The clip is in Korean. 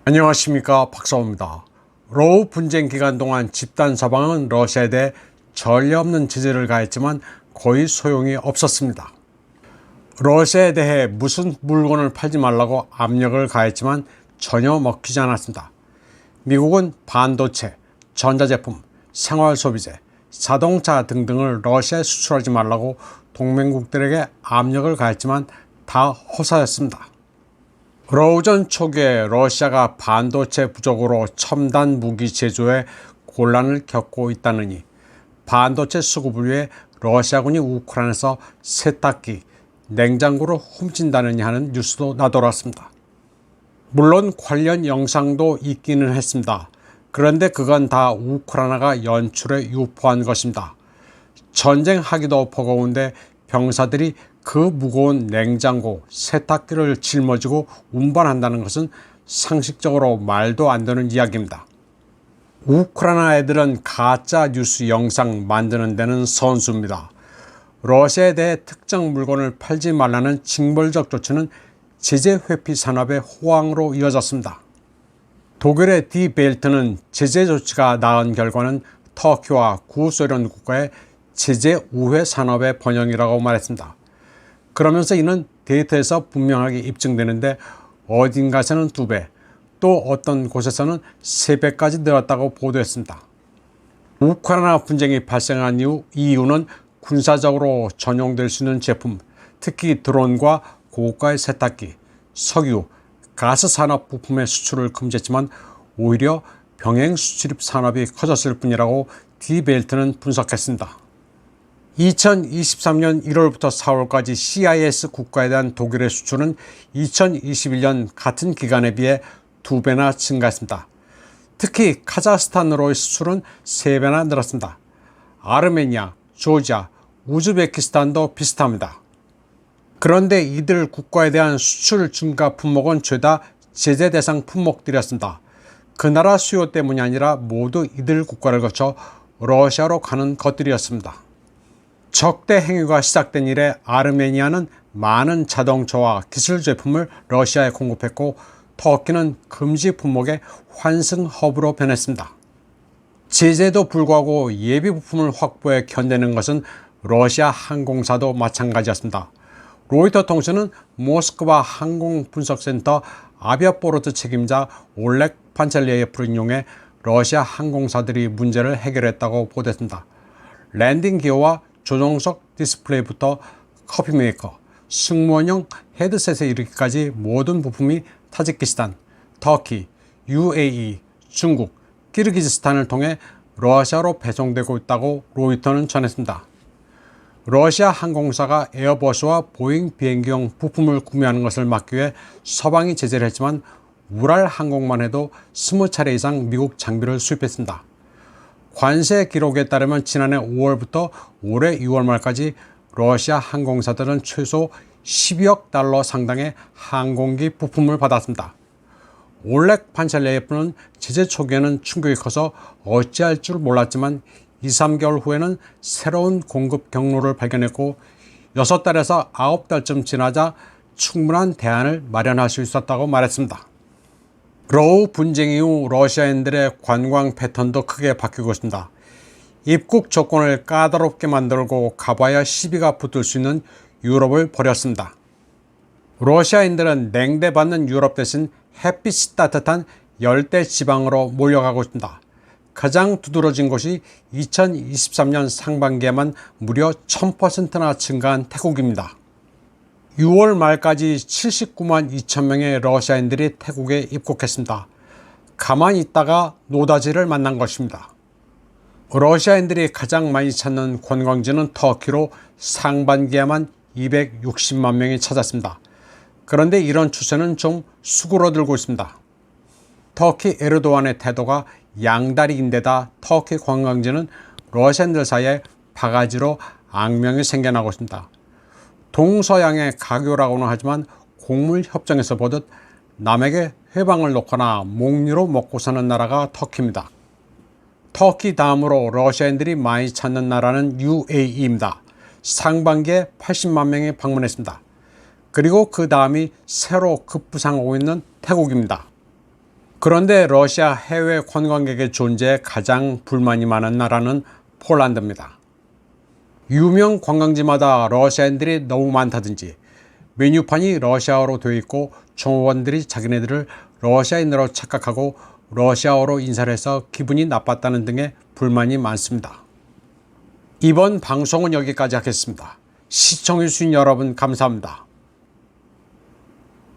안녕하십니까, 박사호입니다. 러우 분쟁 기간 동안 집단 서방은 러시아에 대해 전례 없는 제재를 가했지만 거의 소용이 없었습니다. 러시아에 대해 무슨 물건을 팔지 말라고 압력을 가했지만 전혀 먹히지 않았습니다. 미국은 반도체, 전자제품, 생활소비재, 자동차 등등을 러시아에 수출하지 말라고 동맹국들에게 압력을 가했지만 다 허사였습니다. 러우전 초기에 러시아가 반도체 부족으로 첨단 무기 제조에 곤란을 겪고 있다느니 반도체 수급을 위해 러시아군이 우크라이나에서 세탁기, 냉장고를 훔친다느니 하는 뉴스도 나돌았습니다. 물론 관련 영상도 있기는 했습니다. 그런데 그건 다 우크라이나가 연출해 유포한 것입니다. 전쟁하기도 버거운데 병사들이 그 무거운 냉장고, 세탁기를 짊어지고 운반한다는 것은 상식적으로 말도 안 되는 이야기입니다. 우크라이나 애들은 가짜 뉴스 영상 만드는 데는 선수입니다. 러시아에 대해 특정 물건을 팔지 말라는 징벌적 조치는 제재 회피 산업의 호황으로 이어졌습니다. 독일의 디 벨트는 제재 조치가 나은 결과는 터키와 구소련 국가의 제재 우회 산업의 번영이라고 말했습니다. 그러면서 이는 데이터에서 분명하게 입증되는데 어딘가에서는 2배, 또 어떤 곳에서는 3배까지 늘었다고 보도했습니다. 우크라이나 분쟁이 발생한 이유는 군사적으로 전용될 수 있는 제품, 특히 드론과 고가의 세탁기, 석유, 가스 산업 부품의 수출을 금지했지만 오히려 병행 수출입 산업이 커졌을 뿐이라고 디벨트는 분석했습니다. 2023년 1월부터 4월까지 CIS 국가에 대한 독일의 수출은 2021년 같은 기간에 비해 2배나 증가했습니다. 특히 카자흐스탄으로의 수출은 3배나 늘었습니다. 아르메니아, 조지아, 우즈베키스탄도 비슷합니다. 그런데 이들 국가에 대한 수출 증가 품목은 죄다 제재 대상 품목들이었습니다. 그 나라 수요 때문이 아니라 모두 이들 국가를 거쳐 러시아로 가는 것들이었습니다. 적대 행위가 시작된 이래 아르메니아는 많은 자동차와 기술 제품을 러시아에 공급했고 터키는 금지 품목의 환승 허브로 변했습니다. 제재에도 불구하고 예비 부품을 확보해 견디는 것은 러시아 항공사도 마찬가지였습니다. 로이터 통신은 모스크바 항공분석센터 아비아보르트 책임자 올렉 판첼리에프를 인용해 러시아 항공사들이 문제를 해결했다고 보도했습니다. 랜딩 기어와 조종석 디스플레이부터 커피 메이커, 승무원용 헤드셋에 이르기까지 모든 부품이 타지키스탄, 터키, UAE, 중국, 키르기즈스탄을 통해 러시아로 배송되고 있다고 로이터는 전했습니다. 러시아 항공사가 에어버스와 보잉 비행기용 부품을 구매하는 것을 막기 위해 서방이 제재를 했지만 우랄 항공만 해도 20차례 이상 미국 장비를 수입했습니다. 관세 기록에 따르면 지난해 5월부터 올해 6월 말까지 러시아 항공사들은 최소 12억 달러 상당의 항공기 부품을 받았습니다. 올렉 판첼레예프는 제재 초기에는 충격이 커서 어찌할 줄 몰랐지만 2-3개월 후에는 새로운 공급 경로를 발견했고 6달에서 9달쯤 지나자 충분한 대안을 마련할 수 있었다고 말했습니다. 러우 분쟁 이후 러시아인들의 관광 패턴도 크게 바뀌고 있습니다. 입국 조건을 까다롭게 만들고 가봐야 시비가 붙을 수 있는 유럽을 버렸습니다. 러시아인들은 냉대받는 유럽 대신 햇빛이 따뜻한 열대 지방으로 몰려가고 있습니다. 가장 두드러진 곳이 2023년 상반기에만 무려 1000%나 증가한 태국입니다. 6월 말까지 79만 2천 명의 러시아인들이 태국에 입국했습니다. 가만히 있다가 노다지를 만난 것입니다. 러시아인들이 가장 많이 찾는 관광지는 터키로 상반기에만 260만 명이 찾았습니다. 그런데 이런 추세는 좀 수그러들고 있습니다. 터키 에르도안의 태도가 양다리인데다 터키 관광지는 러시아인들 사이에 바가지로 악명이 생겨나고 있습니다. 동서양의 가교라고는 하지만 곡물 협정에서 보듯 남에게 회방을 놓거나 목리로 먹고 사는 나라가 터키입니다. 터키 다음으로 러시아인들이 많이 찾는 나라는 UAE입니다. 상반기에 80만 명이 방문했습니다. 그리고 그 다음이 새로 급부상하고 있는 태국입니다. 그런데 러시아 해외 관광객의 존재에 가장 불만이 많은 나라는 폴란드입니다. 유명 관광지마다 러시아인들이 너무 많다든지 메뉴판이 러시아어로 되어 있고 종업원들이 자기네들을 러시아인으로 착각하고 러시아어로 인사를 해서 기분이 나빴다는 등의 불만이 많습니다. 이번 방송은 여기까지 하겠습니다. 시청해주신 여러분 감사합니다.